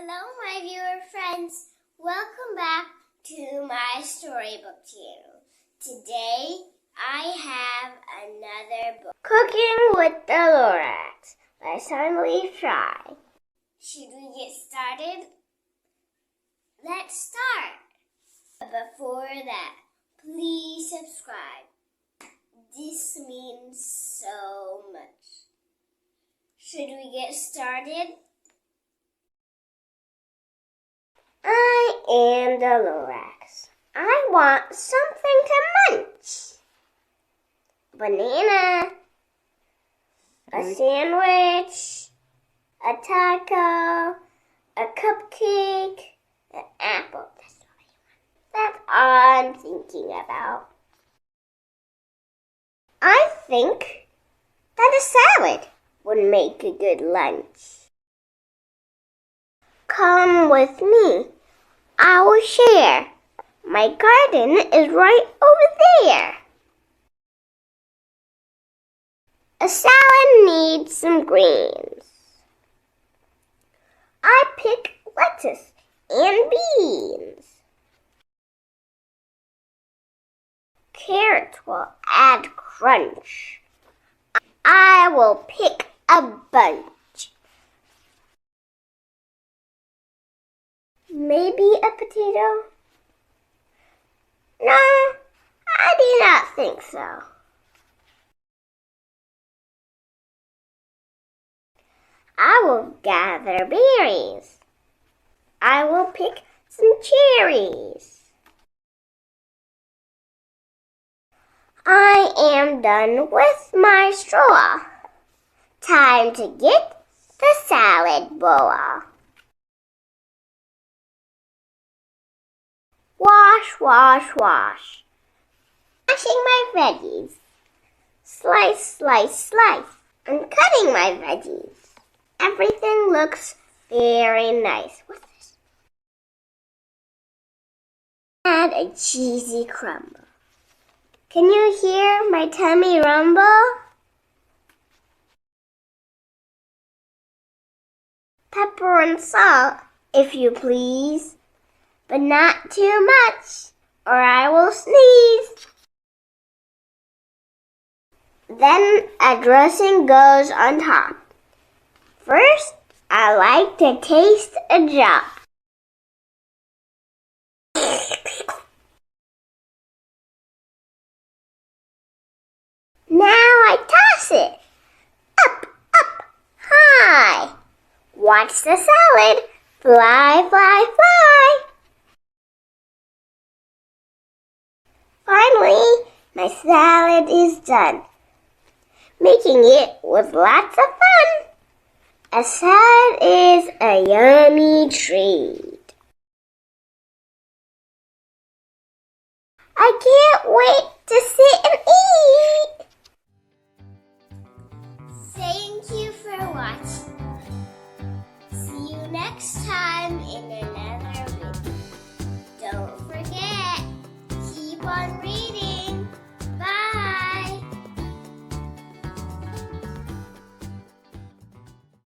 Hello, my viewer friends. Welcome back to my storybook channel. Today, I have another book. Cooking with the Lorax by Sonali. Should we get started? Let's start. Before that, please subscribe. This means so much. Should we get started? I am the Lorax. I want something to munch. Banana, a sandwich, a taco, a cupcake, an apple. That's all I'm thinking about. I think that a salad would make a good lunch. Come with me. I will share. My garden is right over there. A salad needs some greens. I pick lettuce and beans. Carrots will add crunch. I will pick a bunch. Maybe a potato? No, I do not think so. I will gather berries. I will pick some cherries. I am done with my straw. Time to get the salad bowl. Wash, wash, wash. Washing my veggies. Slice, slice, slice. I'm cutting my veggies. Everything looks very nice. What's this? Add a cheesy crumble. Can you hear my tummy rumble? Pepper and salt, if you please. But not too much, or I will sneeze. Then a dressing goes on top. First, I like to taste a drop. Now I toss it. Up, up, high. Watch the salad fly, fly, fly. Finally, my salad is done. Making it was lots of fun. A salad is a yummy treat. I can't wait to sit and eat. Thank you for watching. See you next time in another